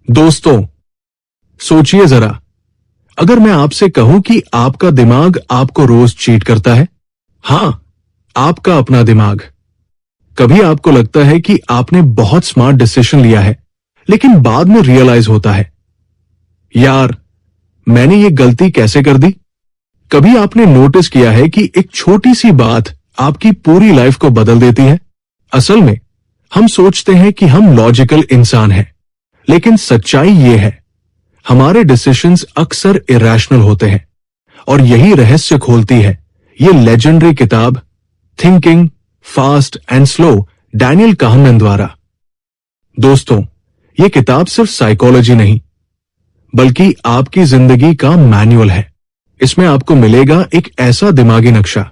दोस्तों, सोचिए जरा, अगर मैं आपसे कहूं कि आपका दिमाग आपको रोज चीट करता है। हां, आपका अपना दिमाग। कभी आपको लगता है कि आपने बहुत स्मार्ट डिसीजन लिया है, लेकिन बाद में रियलाइज होता है, यार, मैंने ये गलती कैसे कर दी। कभी आपने नोटिस किया है कि एक छोटी सी बात आपकी पूरी लाइफ को बदल देती है। असल में हम सोचते हैं कि हम लॉजिकल इंसान हैं, लेकिन सच्चाई ये है, हमारे डिसीजंस अक्सर इरैशनल होते हैं। और यही रहस्य खोलती है ये लेजेंडरी किताब thinking fast and slow, Daniel Kahneman द्वारा। दोस्तों, ये किताब सिर्फ साइकोलॉजी नहीं, बल्कि आपकी जिंदगी का मैनुअल है। इसमें आपको मिलेगा एक ऐसा दिमागी नक्शा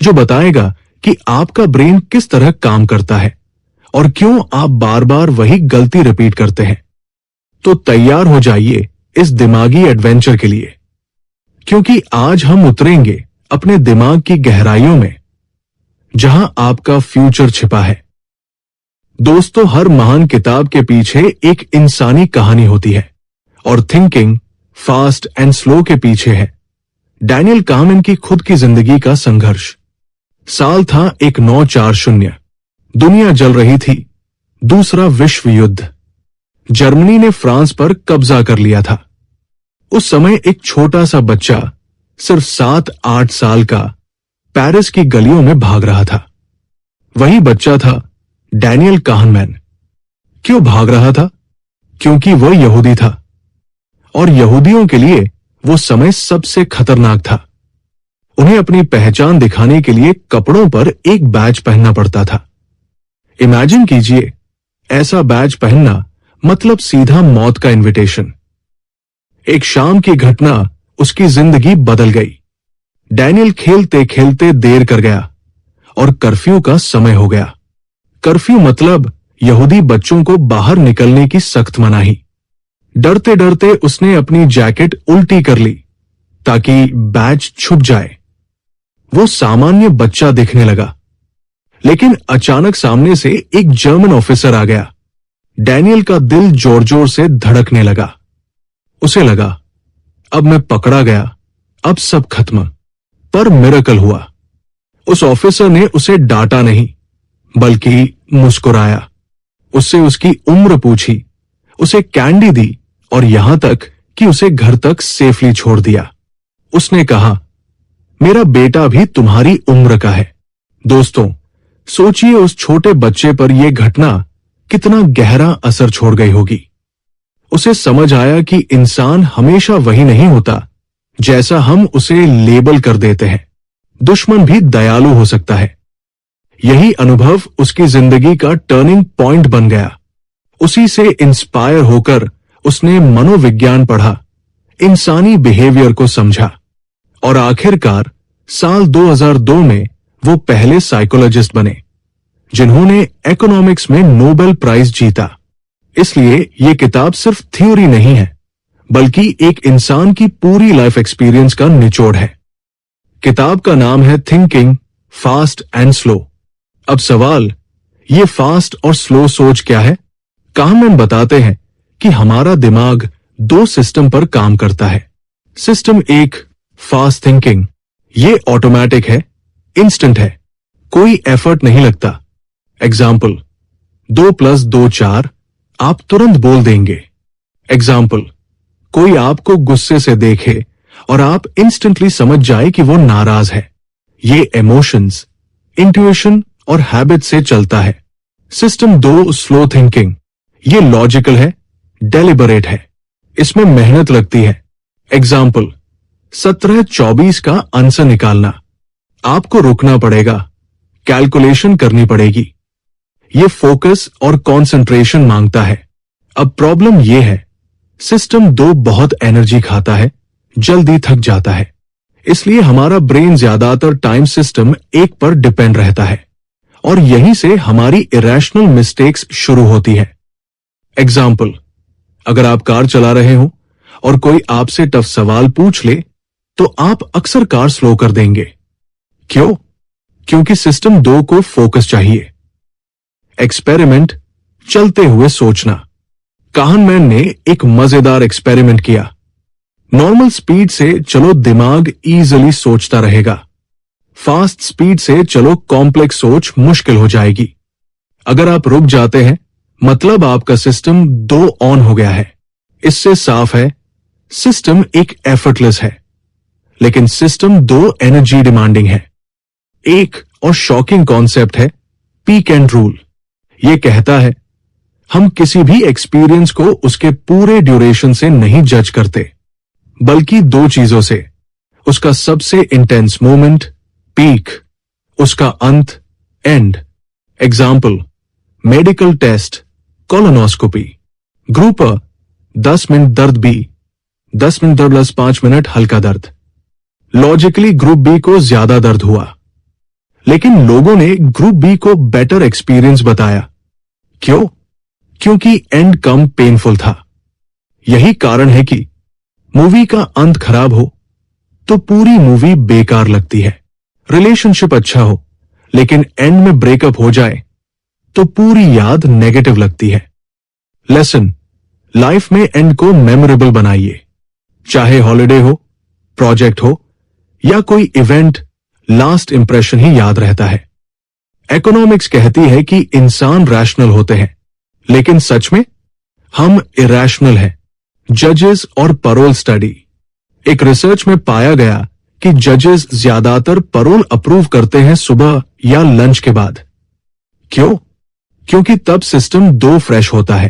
जो बताएगा कि आपका ब्रेन किस तरह काम करता है और क्यों आप बार बार वही गलती रिपीट करते हैं। तो तैयार हो जाइए इस दिमागी एडवेंचर के लिए, क्योंकि आज हम उतरेंगे अपने दिमाग की गहराइयों में, जहां आपका फ्यूचर छिपा है। दोस्तों, हर महान किताब के पीछे एक इंसानी कहानी होती है, और थिंकिंग फास्ट एंड स्लो के पीछे है डैनियल काहनमैन की खुद की जिंदगी का संघर्ष। साल था 1940। दुनिया जल रही थी, दूसरा विश्व युद्ध। जर्मनी ने फ्रांस पर कब्जा कर लिया था। उस समय एक छोटा सा बच्चा, सिर्फ 7-8 साल का, पेरिस की गलियों में भाग रहा था। वही बच्चा था डैनियल काहनमैन। क्यों भाग रहा था? क्योंकि वह यहूदी था, और यहूदियों के लिए वो समय सबसे खतरनाक था। उन्हें अपनी पहचान दिखाने के लिए कपड़ों पर एक बैज पहनना पड़ता था। इमेजिन कीजिए, ऐसा बैज पहनना मतलब सीधा मौत का इनविटेशन। एक शाम की घटना उसकी जिंदगी बदल गई। डैनियल खेलते खेलते देर कर गया और कर्फ्यू का समय हो गया। कर्फ्यू मतलब यहूदी बच्चों को बाहर निकलने की सख्त मनाही। डरते डरते उसने अपनी जैकेट उल्टी कर ली ताकि बैज छुप जाए। वो सामान्य बच्चा दिखने लगा, लेकिन अचानक सामने से एक जर्मन ऑफिसर आ गया। डैनियल का दिल जोर जोर से धड़कने लगा। उसे लगा, अब मैं पकड़ा गया, अब सब खत्म। पर मिरेकल हुआ। उस ऑफिसर ने उसे डांटा नहीं, बल्कि मुस्कुराया। उससे उसकी उम्र पूछी, उसे कैंडी दी, और यहां तक कि उसे घर तक सेफली छोड़ दिया। उसने कहा, मेरा बेटा भी तुम्हारी उम्र का है। दोस्तों, सोचिए उस छोटे बच्चे पर यह घटना कितना गहरा असर छोड़ गई होगी। उसे समझ आया कि इंसान हमेशा वही नहीं होता जैसा हम उसे लेबल कर देते हैं। दुश्मन भी दयालु हो सकता है। यही अनुभव उसकी जिंदगी का टर्निंग पॉइंट बन गया। उसी से इंस्पायर होकर उसने मनोविज्ञान पढ़ा, इंसानी बिहेवियर को समझा, और आखिरकार साल 2002 में वो पहले साइकोलॉजिस्ट बने जिन्होंने इकोनॉमिक्स में नोबेल प्राइज जीता। इसलिए ये किताब सिर्फ थ्योरी नहीं है, बल्कि एक इंसान की पूरी लाइफ एक्सपीरियंस का निचोड़ है। किताब का नाम है थिंकिंग फास्ट एंड स्लो। अब सवाल, ये फास्ट और स्लो सोच क्या है? काहनमैन बताते हैं कि हमारा दिमाग 2 सिस्टम पर काम करता है। सिस्टम 1 फास्ट थिंकिंग, ये ऑटोमेटिक है, इंस्टेंट है, कोई एफर्ट नहीं लगता। एग्जाम्पल, 2 + 2 4, आप तुरंत बोल देंगे। एग्जाम्पल, कोई आपको गुस्से से देखे और आप इंस्टेंटली समझ जाए कि वो नाराज है। ये इमोशंस, इंट्यूशन और हैबिट से चलता है। सिस्टम 2 स्लो थिंकिंग, ये लॉजिकल है, डेलिबरेट है, इसमें मेहनत लगती है। एग्जाम्पल, 17-24 का आंसर निकालना, आपको रुकना पड़ेगा, कैलकुलेशन करनी पड़ेगी। ये फोकस और कंसंट्रेशन मांगता है। अब प्रॉब्लम ये है, सिस्टम 2 बहुत एनर्जी खाता है, जल्दी थक जाता है। इसलिए हमारा ब्रेन ज्यादातर टाइम सिस्टम 1 पर डिपेंड रहता है, और यहीं से हमारी इरेशनल मिस्टेक्स शुरू होती है। एग्जाम्पल, अगर आप कार चला रहे हो और कोई आपसे टफ सवाल पूछ ले, तो आप अक्सर कार स्लो कर देंगे। क्यों? क्योंकि सिस्टम 2 को फोकस चाहिए। एक्सपेरिमेंट, चलते हुए सोचना। काहनमैन ने एक मजेदार एक्सपेरिमेंट किया। नॉर्मल स्पीड से चलो दिमाग इजीली सोचता रहेगा, फास्ट स्पीड से चलो कॉम्प्लेक्स सोच मुश्किल हो जाएगी। अगर आप रुक जाते हैं मतलब आपका सिस्टम 2 ऑन हो गया है। इससे साफ है सिस्टम एक एफर्टलेस है, लेकिन सिस्टम 2 एनर्जी डिमांडिंग है। एक और शॉकिंग कॉन्सेप्ट है पीक एंड रूल। यह कहता है हम किसी भी एक्सपीरियंस को उसके पूरे ड्यूरेशन से नहीं जज करते, बल्कि 2 चीजों से, उसका सबसे इंटेंस मोमेंट पीक, उसका अंत end. Example, medical test, colonoscopy. Group A 10 minute दर्द बी, 10 मिनट दर्द प्लस 5 मिनट हल्का दर्द। लॉजिकली ग्रुप बी को ज्यादा दर्द हुआ, लेकिन लोगों ने ग्रुप बी को बेटर एक्सपीरियंस बताया। क्यों? क्योंकि एंड कम पेनफुल था। यही कारण है कि मूवी का अंत खराब हो तो पूरी मूवी बेकार लगती है। रिलेशनशिप अच्छा हो लेकिन एंड में ब्रेकअप हो जाए तो पूरी याद नेगेटिव लगती है। लेसन, लाइफ में एंड को मेमोरेबल बनाइए। चाहे हॉलिडे हो, प्रोजेक्ट हो या कोई इवेंट, लास्ट इंप्रेशन ही याद रहता है। इकोनॉमिक्स कहती है कि इंसान रैशनल होते हैं, लेकिन सच में हम इरैशनल हैं। जजेस और पैरोल स्टडी। एक रिसर्च में पाया गया कि जजेस ज्यादातर पैरोल अप्रूव करते हैं सुबह या लंच के बाद। क्यों? क्योंकि तब सिस्टम 2 फ्रेश होता है।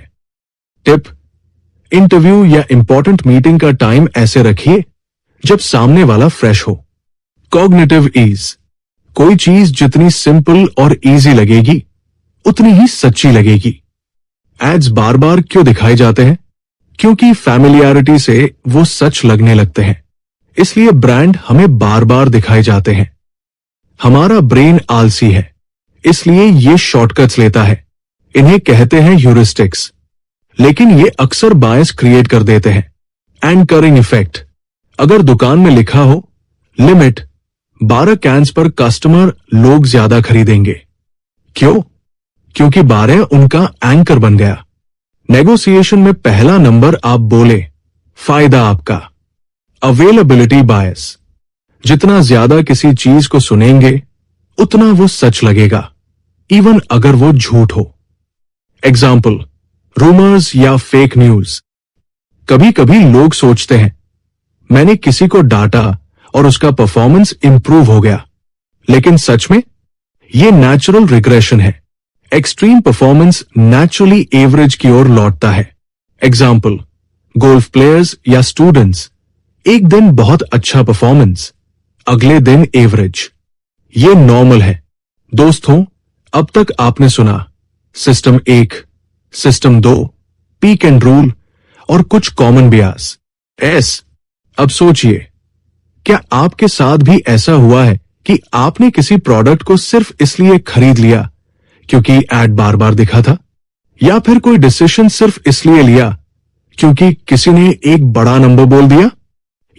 टिप, इंटरव्यू या इंपॉर्टेंट मीटिंग का टाइम ऐसे रखिए जब सामने वाला फ्रेश हो। Cognitive ease. कोई चीज जितनी सिंपल और इजी लगेगी उतनी ही सच्ची लगेगी। एड्स बार बार क्यों दिखाए जाते हैं? क्योंकि फैमिलियरिटी से वो सच लगने लगते हैं, इसलिए ब्रांड हमें बार बार दिखाए जाते हैं। हमारा ब्रेन आलसी है, इसलिए ये शॉर्टकट्स लेता है। इन्हें कहते हैं ह्यूरिस्टिक्स, लेकिन ये अक्सर बायस क्रिएट कर देते हैं। Anchoring effect. अगर दुकान में लिखा हो लिमिट 12 कैंस पर कस्टमर, लोग ज्यादा खरीदेंगे। क्यों? क्योंकि 12 उनका एंकर बन गया। नेगोशिएशन में पहला नंबर आप बोले, फायदा आपका। अवेलेबिलिटी बायस। जितना ज्यादा किसी चीज को सुनेंगे उतना वो सच लगेगा, इवन अगर वो झूठ हो। एग्जाम्पल, रूमर्स या फेक न्यूज। कभी कभी लोग सोचते हैं मैंने किसी को डांटा और उसका परफॉर्मेंस इंप्रूव हो गया, लेकिन सच में ये नेचुरल रिग्रेशन है। एक्सट्रीम परफॉर्मेंस नेचुरली एवरेज की ओर लौटता है। एग्जाम्पल, गोल्फ प्लेयर्स या स्टूडेंट्स, एक दिन बहुत अच्छा परफॉर्मेंस, अगले दिन एवरेज। ये नॉर्मल है। दोस्तों, अब तक आपने सुना system 1, system 2, peak and rule और कुछ कॉमन बियास। अब सोचिए, क्या आपके साथ भी ऐसा हुआ है कि आपने किसी प्रोडक्ट को सिर्फ इसलिए खरीद लिया क्योंकि एड बार बार दिखा था, या फिर कोई डिसीजन सिर्फ इसलिए लिया क्योंकि किसी ने एक बड़ा नंबर बोल दिया?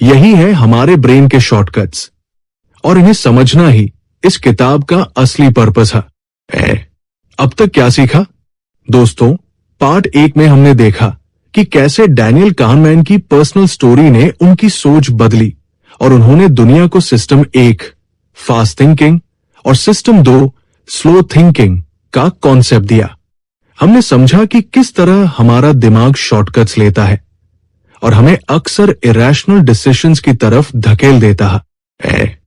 यही है हमारे ब्रेन के शॉर्टकट्स, और इन्हें समझना ही इस किताब का असली पर्पस है। अब तक क्या सीखा? दोस्तों, पार्ट 1 में हमने देखा कि कैसे डैनियल काहनमैन की पर्सनल स्टोरी ने उनकी सोच बदली और उन्होंने दुनिया को सिस्टम 1 फास्ट थिंकिंग और सिस्टम 2 स्लो थिंकिंग का कॉन्सेप्ट दिया। हमने समझा कि किस तरह हमारा दिमाग शॉर्टकट्स लेता है और हमें अक्सर इरैशनल डिसीजंस की तरफ धकेल देता है।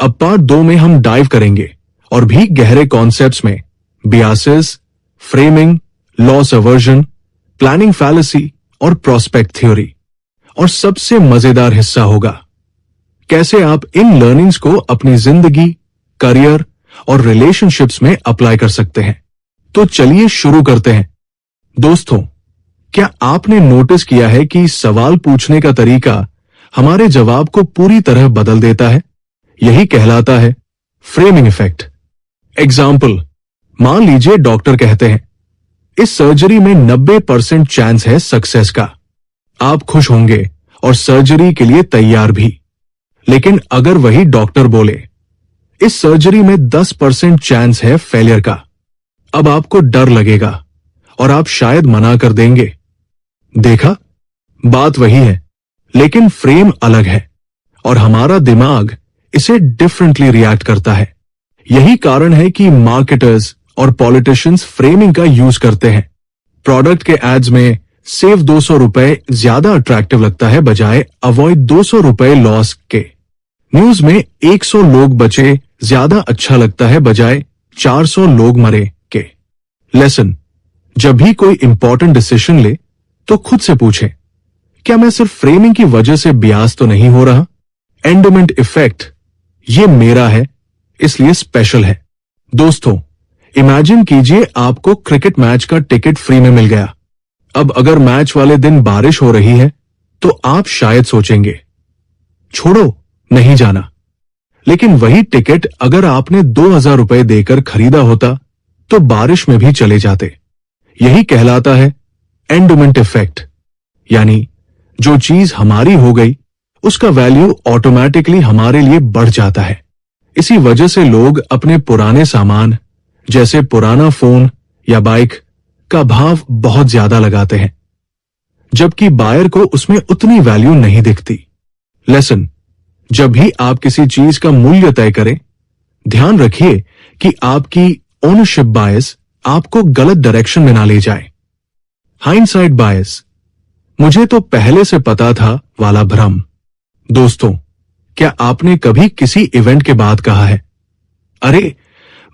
अब पार्ट 2 में हम डाइव करेंगे और भी गहरे कॉन्सेप्ट्स में biases, framing, loss aversion, planning fallacy और प्रोस्पेक्ट थ्योरी। और सबसे मजेदार हिस्सा होगा कैसे आप इन लर्निंग्स को अपनी जिंदगी, करियर और रिलेशनशिप्स में अप्लाई कर सकते हैं। तो चलिए शुरू करते हैं। दोस्तों, क्या आपने नोटिस किया है कि सवाल पूछने का तरीका हमारे जवाब को पूरी तरह बदल देता है? यही कहलाता है फ्रेमिंग इफेक्ट। एग्जाम्पल, मान लीजिए डॉक्टर कहते हैं इस सर्जरी में 90% चांस है सक्सेस का। आप खुश होंगे और सर्जरी के लिए तैयार भी। लेकिन अगर वही डॉक्टर बोले इस सर्जरी में 10% चांस है फेलियर का, अब आपको डर लगेगा और आप शायद मना कर देंगे। देखा, बात वही है, लेकिन फ्रेम अलग है और हमारा दिमाग इसे डिफरेंटली रिएक्ट करता है। यही कारण है कि मार्केटर्स और पॉलिटिशियंस फ्रेमिंग का यूज करते हैं। प्रोडक्ट के एड्स में सेव 200 रुपए ज्यादा अट्रैक्टिव लगता है बजाय अवॉइड 200 रुपए लॉस के। न्यूज में 100 लोग बचे ज्यादा अच्छा लगता है बजाय 400 लोग मरे के। लेसन, जब भी कोई इंपॉर्टेंट डिसीजन ले तो खुद से पूछे, क्या मैं सिर्फ फ्रेमिंग की वजह से बियास तो नहीं हो रहा? एंडोमेंट इफेक्ट, ये मेरा है इसलिए स्पेशल है। दोस्तों, इमेजिन कीजिए आपको क्रिकेट मैच का टिकट फ्री में मिल गया। अब अगर मैच वाले दिन बारिश हो रही है तो आप शायद सोचेंगे, छोड़ो, नहीं जाना। लेकिन वही टिकट अगर आपने 2000 रुपए देकर खरीदा होता तो बारिश में भी चले जाते। यही कहलाता है एंडोमेंट इफेक्ट, यानी जो चीज हमारी हो गई उसका वैल्यू ऑटोमेटिकली हमारे लिए बढ़ जाता है। इसी वजह से लोग अपने पुराने सामान जैसे पुराना फोन या बाइक का भाव बहुत ज्यादा लगाते हैं, जबकि बायर को उसमें उतनी वैल्यू नहीं दिखती। लेसन, जब भी आप किसी चीज का मूल्य तय करें, ध्यान रखिए कि आपकी ओनरशिप बायस आपको गलत डायरेक्शन में ना ले जाए। हाइंडसाइट बायस, मुझे तो पहले से पता था वाला भ्रम। दोस्तों, क्या आपने कभी किसी इवेंट के बाद कहा है, अरे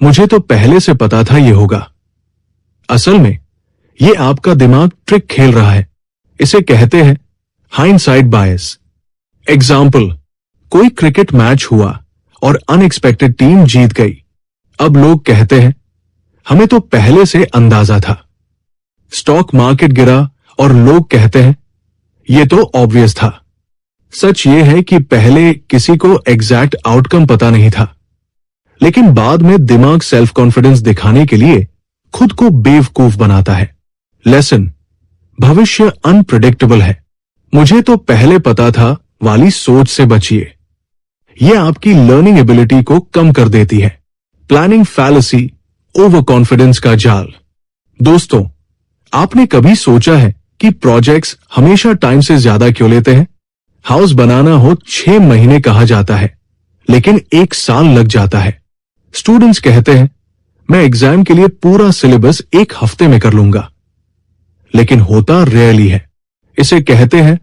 मुझे तो पहले से पता था ये होगा? असल में ये आपका दिमाग ट्रिक खेल रहा है। इसे कहते हैं हाइंडसाइट बायस। एग्जाम्पल, कोई क्रिकेट मैच हुआ और अनएक्सपेक्टेड टीम जीत गई। अब लोग कहते हैं, हमें तो पहले से अंदाजा था। स्टॉक मार्केट गिरा और लोग कहते हैं, ये तो ऑब्वियस था। सच ये है कि पहले किसी को एग्जैक्ट आउटकम पता नहीं था, लेकिन बाद में दिमाग सेल्फ कॉन्फिडेंस दिखाने के लिए खुद को बेवकूफ बनाता है। लेसन, भविष्य अनप्रेडिक्टेबल है। मुझे तो पहले पता था वाली सोच से बचिए। यह आपकी लर्निंग एबिलिटी को कम कर देती है। प्लानिंग फैलेसी, ओवर कॉन्फिडेंस का जाल। दोस्तों, आपने कभी सोचा है कि प्रोजेक्ट्स हमेशा टाइम से ज्यादा क्यों लेते हैं? हाउस बनाना हो 6 महीने कहा जाता है, लेकिन 1 साल लग जाता है। स्टूडेंट्स कहते हैं, मैं एग्जाम के लिए पूरा सिलेबस 1 हफ्ते में कर लूंगा, लेकिन होता रेयरली है। इसे कहते हैं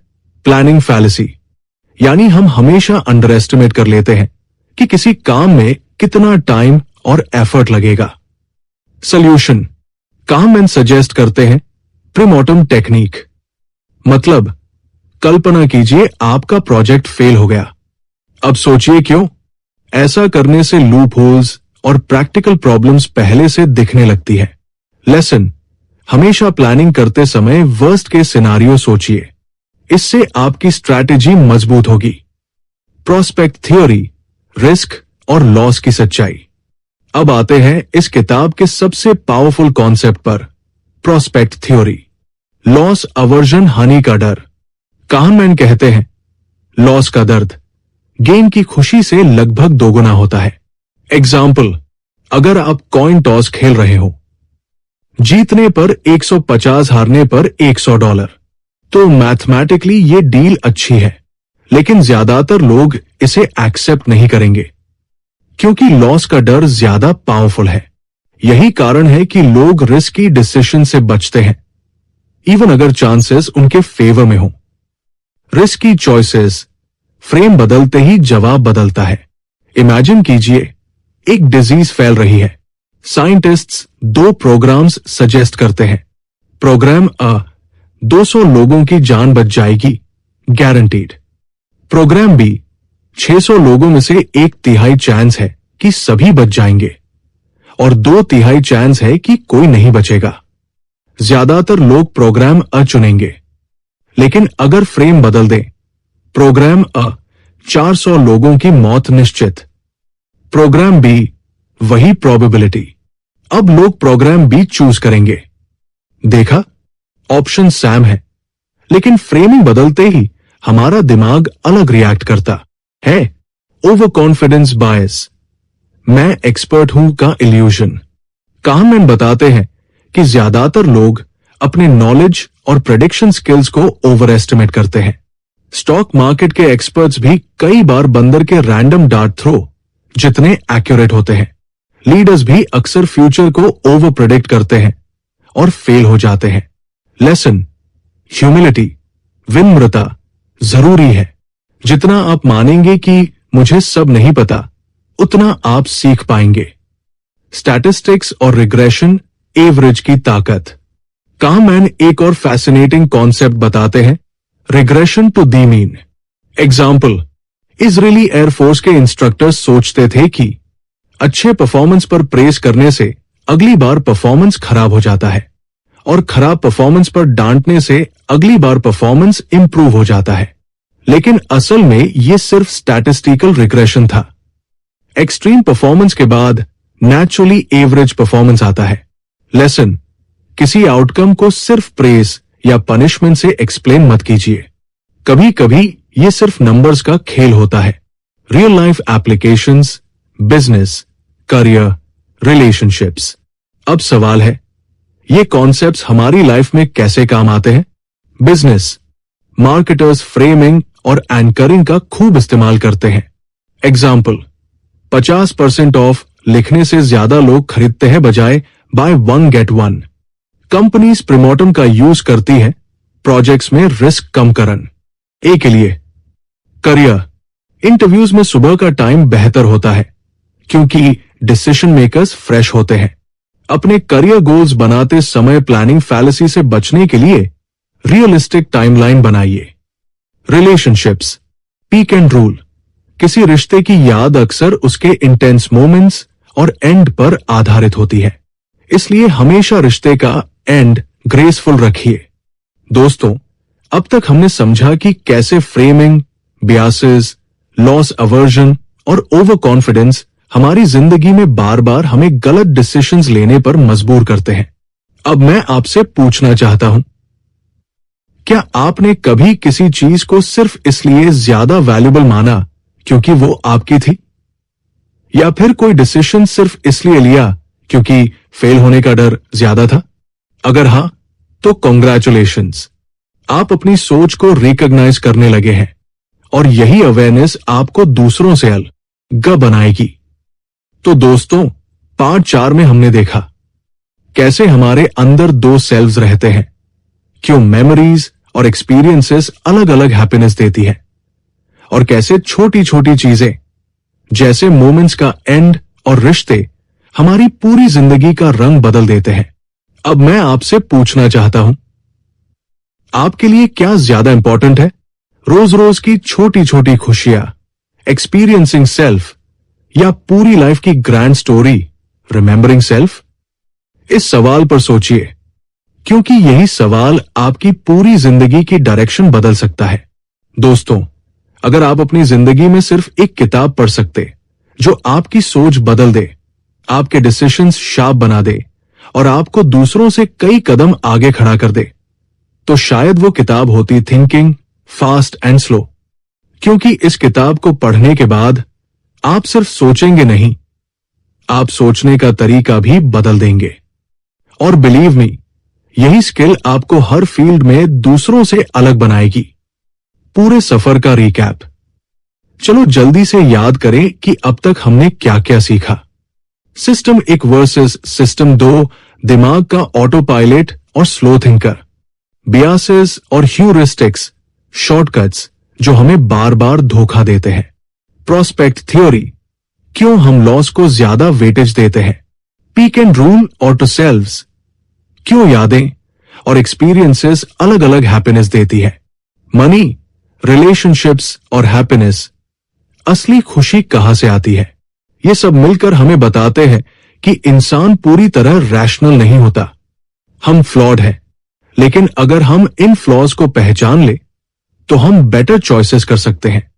प्लानिंग फैलेसी, यानी हम हमेशा अंडर एस्टिमेट कर लेते हैं कि किसी काम में कितना टाइम और एफर्ट लगेगा। सॉल्यूशन, काममैन सजेस्ट करते हैं प्रीमॉर्टम टेक्निक। मतलब, कल्पना कीजिए आपका प्रोजेक्ट फेल हो गया। अब सोचिए क्यों? ऐसा करने से लूप होल्स और प्रैक्टिकल प्रॉब्लम्स पहले से दिखने लगती है। लेसन, हमेशा प्लानिंग करते समय वर्स्ट के सिनारियो सोचिए। इससे आपकी स्ट्रैटेजी मजबूत होगी। प्रोस्पेक्ट थ्योरी, रिस्क और लॉस की सच्चाई। अब आते हैं इस किताब के सबसे पावरफुल कॉन्सेप्ट पर, प्रोस्पेक्ट थ्योरी। लॉस अवर्जन, हानि का डर। काहनमैन कहते हैं, लॉस का दर्द गेम की खुशी से लगभग दोगुना होता है। एग्जाम्पल, अगर आप कॉइन टॉस खेल रहे हो, जीतने पर 150, हारने पर $100, तो मैथमेटिकली ये डील अच्छी है, लेकिन ज्यादातर लोग इसे एक्सेप्ट नहीं करेंगे क्योंकि लॉस का डर ज्यादा पावरफुल है। यही कारण है कि लोग रिस्की डिसीजन से बचते हैं, इवन अगर चांसेस उनके फेवर में हो। रिस्की चॉइसेस, फ्रेम बदलते ही जवाब बदलता है। इमेजिन कीजिए एक डिजीज फैल रही है। साइंटिस्ट्स 2 प्रोग्राम्स सजेस्ट करते हैं। प्रोग्राम अ, 200 लोगों की जान बच जाएगी, गारंटीड। प्रोग्राम बी, 600 लोगों में से 1/3 चांस है कि सभी बच जाएंगे और 2/3 चांस है कि कोई नहीं बचेगा। ज्यादातर लोग प्रोग्राम अ चुनेंगे, लेकिन अगर फ्रेम बदल दें, प्रोग्राम अ, 400 लोगों की मौत निश्चित, प्रोग्राम बी, वही प्रोबेबिलिटी। अब लोग प्रोग्राम बी चूज करेंगे। देखा, ऑप्शन सैम है, लेकिन फ्रेमिंग बदलते ही हमारा दिमाग अलग रिएक्ट करता है। ओवर कॉन्फिडेंस बायस, मैं एक्सपर्ट हूं का इल्यूजन। काहनमैन बताते हैं कि ज्यादातर लोग अपने नॉलेज और प्रेडिक्शन स्किल्स को ओवर एस्टिमेट करते हैं। स्टॉक मार्केट के एक्सपर्ट्स भी कई बार बंदर के रैंडम डार्ट थ्रो जितने एक्यूरेट होते हैं। लीडर्स भी अक्सर फ्यूचर को ओवर प्रेडिक्ट करते हैं और फेल हो जाते हैं। लेसन, ह्यूमिलिटी, विनम्रता जरूरी है। जितना आप मानेंगे कि मुझे सब नहीं पता, उतना आप सीख पाएंगे। स्टैटिस्टिक्स और रिग्रेशन एवरेज की ताकत। कामैन एक और फैसिनेटिंग कॉन्सेप्ट बताते हैं, regression to the mean. Example, Israeli air force के इंस्ट्रक्टर्स सोचते थे कि अच्छे परफॉर्मेंस पर प्रेस करने से अगली बार परफॉर्मेंस खराब हो जाता है और खराब परफॉर्मेंस पर डांटने से अगली बार परफॉर्मेंस इंप्रूव हो जाता है। लेकिन असल में यह सिर्फ स्टैटिस्टिकल रिग्रेशन था। एक्सट्रीम परफॉर्मेंस के बाद नेचुरली एवरेज परफॉर्मेंस आता है। लेसन, किसी आउटकम को सिर्फ प्रेस या पनिशमेंट से एक्सप्लेन मत कीजिए। कभी कभी यह सिर्फ नंबर्स का खेल होता है। Real life applications, business, career, relationships. अब सवाल है, ये कॉन्सेप्ट्स हमारी लाइफ में कैसे काम आते हैं? बिजनेस मार्केटर्स फ्रेमिंग और एंकरिंग का खूब इस्तेमाल करते हैं। एग्जाम्पल, 50% ऑफ लिखने से ज्यादा लोग खरीदते हैं बजाय buy one get one. Companies प्रोमोटम का यूज करती है प्रोजेक्ट्स में रिस्क कम करन। ए के लिए करियर, इंटरव्यूज में सुबह का टाइम बेहतर होता है क्योंकि डिसीजन मेकर्स फ्रेश होते हैं। अपने करियर गोल्स बनाते समय प्लानिंग फैलेसी से बचने के लिए रियलिस्टिक टाइमलाइन बनाइए। रिलेशनशिप्स, पीक एंड रूल, किसी रिश्ते की याद अक्सर उसके इंटेंस मोमेंट्स और एंड पर आधारित होती है, इसलिए हमेशा रिश्ते का एंड ग्रेसफुल रखिए। दोस्तों, अब तक हमने समझा कि कैसे फ्रेमिंग, बियासेस, लॉस अवर्जन और ओवर कॉन्फिडेंस हमारी जिंदगी में बार बार हमें गलत डिसीजंस लेने पर मजबूर करते हैं। अब मैं आपसे पूछना चाहता हूं, क्या आपने कभी किसी चीज को सिर्फ इसलिए ज्यादा वैल्यूएबल माना क्योंकि वो आपकी थी, या फिर कोई डिसीजन सिर्फ इसलिए लिया क्योंकि फेल होने का डर ज्यादा था? अगर हां, तो कॉन्ग्रेचुलेशंस, आप अपनी सोच को रिकॉग्नाइज करने लगे हैं और यही अवेयरनेस आपको दूसरों से अलग बनाएगी। तो दोस्तों, पार्ट 4 में हमने देखा कैसे हमारे अंदर दो सेल्व्स रहते हैं, क्यों मेमोरीज और एक्सपीरियंसेस अलग अलग हैप्पीनेस देती है, और कैसे छोटी छोटी चीजें जैसे मोमेंट्स का एंड और रिश्ते हमारी पूरी जिंदगी का रंग बदल देते हैं। अब मैं आपसे पूछना चाहता हूं, आपके लिए क्या ज्यादा इंपॉर्टेंट है, रोज रोज की छोटी छोटी खुशियां, एक्सपीरियंसिंग सेल्फ, या पूरी लाइफ की ग्रैंड स्टोरी, रिमेंबरिंग सेल्फ? इस सवाल पर सोचिए, क्योंकि यही सवाल आपकी पूरी जिंदगी की डायरेक्शन बदल सकता है। दोस्तों, अगर आप अपनी जिंदगी में सिर्फ एक किताब पढ़ सकते जो आपकी सोच बदल दे, आपके डिसीजंस शार्प बना दे और आपको दूसरों से कई कदम आगे खड़ा कर दे, तो शायद वो किताब होती थिंकिंग फास्ट एंड स्लो। क्योंकि इस किताब को पढ़ने के बाद आप सिर्फ सोचेंगे नहीं, आप सोचने का तरीका भी बदल देंगे। और बिलीव मी, यही स्किल आपको हर फील्ड में दूसरों से अलग बनाएगी। पूरे सफर का रिकैप, चलो जल्दी से याद करें कि अब तक हमने क्या क्या सीखा। सिस्टम 1 वर्सेस सिस्टम 2, दिमाग का ऑटो पायलट और स्लो थिंकर। बियासेस और ह्यूरिस्टिक्स, शॉर्टकट्स जो हमें बार बार धोखा देते हैं। प्रोस्पेक्ट थ्योरी, क्यों हम लॉस को ज्यादा वेटेज देते हैं। पीक एंड रूल और टू सेल्व्स, क्यों यादें और एक्सपीरियंसेस अलग अलग हैप्पीनेस देती है। मनी, रिलेशनशिप्स और हैप्पीनेस, असली खुशी कहां से आती है। ये सब मिलकर हमें बताते हैं कि इंसान पूरी तरह रैशनल नहीं होता, हम फ्लॉड हैं। लेकिन अगर हम इन फ्लॉज को पहचान ले तो हम बेटर चॉइसेस कर सकते हैं।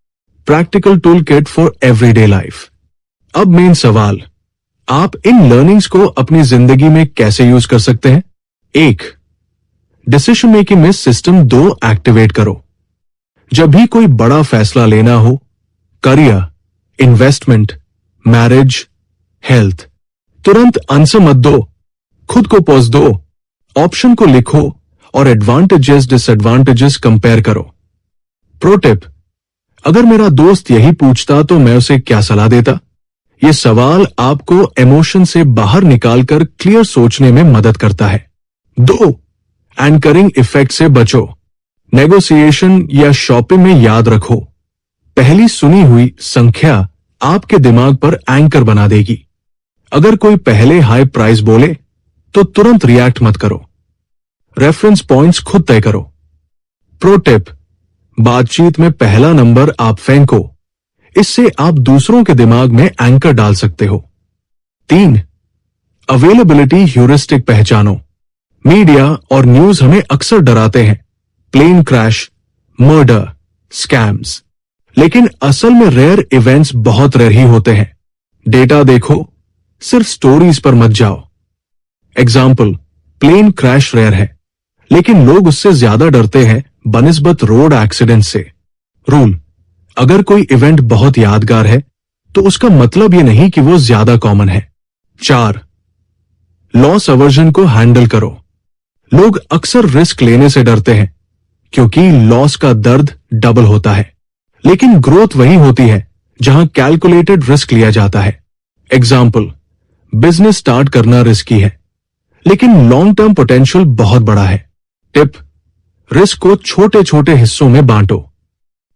Practical tool kit for everyday life. अब मेन सवाल, आप इन लर्निंग्स को अपनी जिंदगी में कैसे यूज कर सकते हैं। 1, डिसीजन मेकिंग में सिस्टम 2 एक्टिवेट करो। जब भी कोई बड़ा फैसला लेना हो, करियर, इन्वेस्टमेंट, मैरिज, हेल्थ, तुरंत आंसर मत दो, खुद को पॉज दो ऑप्शन को लिखो और एडवांटेजेस डिसएडवांटेजेस कंपेयर करो। प्रो टिप, अगर मेरा दोस्त यही पूछता तो मैं उसे क्या सलाह देता? ये सवाल आपको इमोशन से बाहर निकालकर क्लियर सोचने में मदद करता है। 2. एंकरिंग इफेक्ट से बचो। नेगोशिएशन या शॉपिंग में याद रखो, पहली सुनी हुई संख्या आपके दिमाग पर एंकर बना देगी। अगर कोई पहले हाई प्राइस बोले तो तुरंत रिएक्ट मत करो, रेफरेंस पॉइंट्स खुद तय करो। प्रो टिप, बातचीत में पहला नंबर आप फेंको, इससे आप दूसरों के दिमाग में एंकर डाल सकते हो। 3. अवेलेबिलिटी ह्यूरिस्टिक पहचानो। मीडिया और न्यूज हमें अक्सर डराते हैं, प्लेन क्रैश, मर्डर, स्कैम्स, लेकिन असल में रेयर इवेंट्स बहुत रेयर ही होते हैं। डेटा देखो, सिर्फ स्टोरीज पर मत जाओ। एग्जाम्पल, प्लेन क्रैश रेयर है, लेकिन लोग उससे ज्यादा डरते हैं बनिस्बत रोड एक्सीडेंट से। रूल, अगर कोई इवेंट बहुत यादगार है तो उसका मतलब यह नहीं कि वो ज्यादा कॉमन है। 4. लॉस अवर्जन को हैंडल करो। लोग अक्सर रिस्क लेने से डरते हैं क्योंकि लॉस का दर्द डबल होता है, लेकिन ग्रोथ वही होती है जहां कैलकुलेटेड रिस्क लिया जाता है। एग्जाम्पल, बिजनेस स्टार्ट करना रिस्की है, लेकिन लॉन्ग टर्म पोटेंशियल बहुत बड़ा है। टिप, रिस्क को छोटे छोटे हिस्सों में बांटो,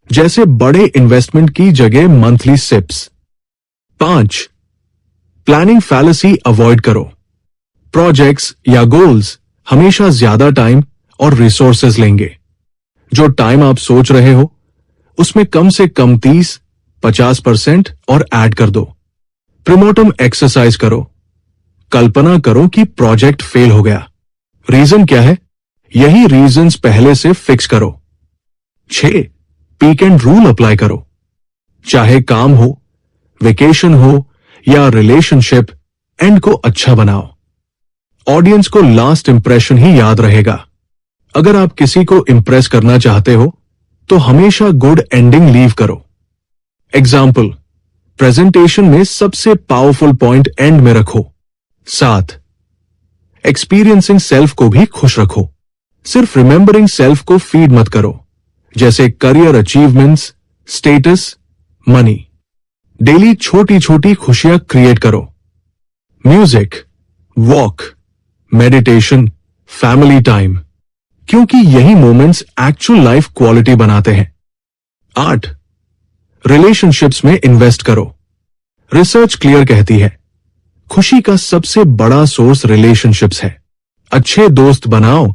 जैसे बड़े इन्वेस्टमेंट की जगह monthly SIPs. 5. Planning fallacy avoid करो। प्रोजेक्ट्स या गोल्स हमेशा ज्यादा टाइम और रिसोर्सेज लेंगे। जो टाइम आप सोच रहे हो उसमें कम से कम 30-50% और ऐड कर दो। प्रीमोर्टम एक्सरसाइज करो, कल्पना करो कि प्रोजेक्ट फेल हो गया, रीजन क्या है, यही रीजंस पहले से फिक्स करो। 6. पीक एंड रूल अप्लाई करो। चाहे काम हो, वेकेशन हो या रिलेशनशिप, एंड को अच्छा बनाओ। ऑडियंस को लास्ट इंप्रेशन ही याद रहेगा। अगर आप किसी को इंप्रेस करना चाहते हो तो हमेशा गुड एंडिंग लीव करो। एग्जाम्पल, प्रेजेंटेशन में सबसे पावरफुल पॉइंट एंड में रखो। 7. एक्सपीरियंसिंग सेल्फ को भी खुश रखो। सिर्फ रिमेंबरिंग सेल्फ को फीड मत करो, जैसे career achievements, status, money. Daily छोटी छोटी खुशियां क्रिएट करो। Music, walk, meditation, family time, क्योंकि यही मोमेंट्स एक्चुअल लाइफ क्वालिटी बनाते हैं। 8. रिलेशनशिप्स में इन्वेस्ट करो। रिसर्च क्लियर कहती है खुशी का सबसे बड़ा सोर्स रिलेशनशिप्स है। अच्छे दोस्त बनाओ,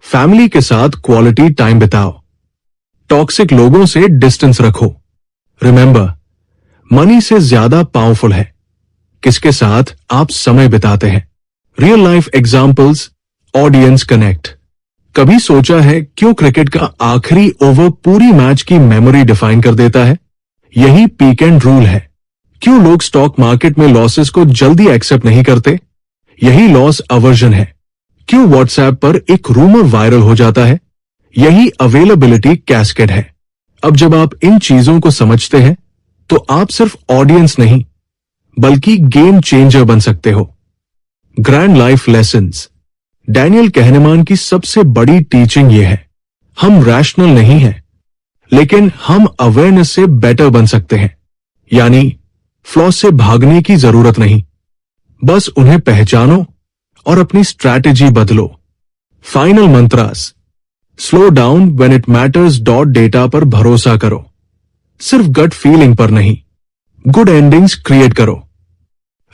फैमिली के साथ क्वालिटी टाइम बिताओ, टॉक्सिक लोगों से डिस्टेंस रखो। रिमेंबर, मनी से ज्यादा पावरफुल है किसके साथ आप समय बिताते हैं। Real life examples, audience connect. कभी सोचा है क्यों क्रिकेट का आखिरी ओवर पूरी मैच की मेमोरी डिफाइन कर देता है? यही पीक एंड रूल है। क्यों लोग स्टॉक मार्केट में लॉसेस को जल्दी एक्सेप्ट नहीं करते? यही लॉस अवर्जन है। क्यों व्हाट्सएप पर एक रूमर वायरल हो जाता है? यही अवेलेबिलिटी कैस्केड है। अब जब आप इन चीजों को समझते हैं तो आप सिर्फ ऑडियंस नहीं बल्कि गेम चेंजर बन सकते हो। Grand life lessons. डैनियल कहनेमान की सबसे बड़ी टीचिंग यह है, हम रैशनल नहीं हैं, लेकिन हम अवेयरनेस से बेटर बन सकते हैं। यानी फ्लॉ से भागने की जरूरत नहीं, बस उन्हें पहचानो और अपनी स्ट्रैटेजी बदलो। Final mantras, slow down when it matters. Data पर भरोसा करो, सिर्फ गट फीलिंग पर नहीं। गुड एंडिंग्स क्रिएट करो।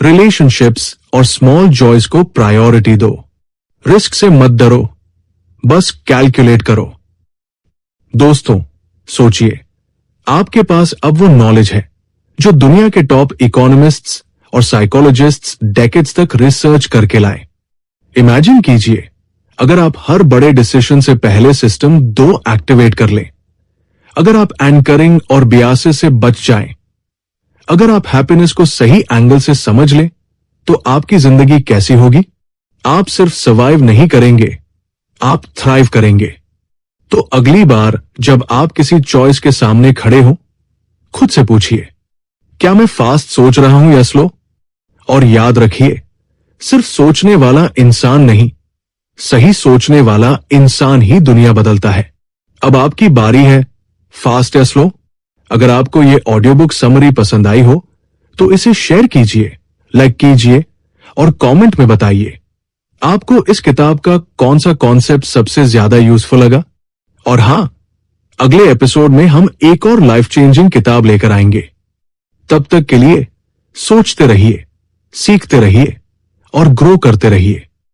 रिलेशनशिप्स और स्मॉल जॉयज को प्रायोरिटी दो। रिस्क से मत डरो, बस कैलकुलेट करो। दोस्तों, सोचिए, आपके पास अब वो नॉलेज है जो दुनिया के टॉप इकोनॉमिस्ट्स और साइकोलॉजिस्ट्स डेकेड्स तक रिसर्च करके लाए। इमेजिन कीजिए अगर आप हर बड़े डिसीजन से पहले सिस्टम 2 एक्टिवेट कर लें, अगर आप एंकरिंग और बियासेस से बच जाएं, अगर आप हैप्पीनेस को सही एंगल से समझ लें, तो आपकी जिंदगी कैसी होगी? आप सिर्फ सर्वाइव नहीं करेंगे, आप थ्राइव करेंगे। तो अगली बार जब आप किसी चॉइस के सामने खड़े हो, खुद से पूछिए, क्या मैं फास्ट सोच रहा हूं या स्लो? और याद रखिए, सिर्फ सोचने वाला इंसान नहीं, सही सोचने वाला इंसान ही दुनिया बदलता है। अब आपकी बारी है। फास्ट या स्लो? अगर आपको ये ऑडियो बुक समरी पसंद आई हो तो इसे शेयर कीजिए, लाइक कीजिए और कमेंट में बताइए आपको इस किताब का कौन सा कॉन्सेप्ट सबसे ज्यादा यूजफुल लगा। और हां, अगले एपिसोड में हम एक और लाइफ चेंजिंग किताब लेकर आएंगे। तब तक के लिए सोचते रहिए, सीखते रहिए और ग्रो करते रहिए।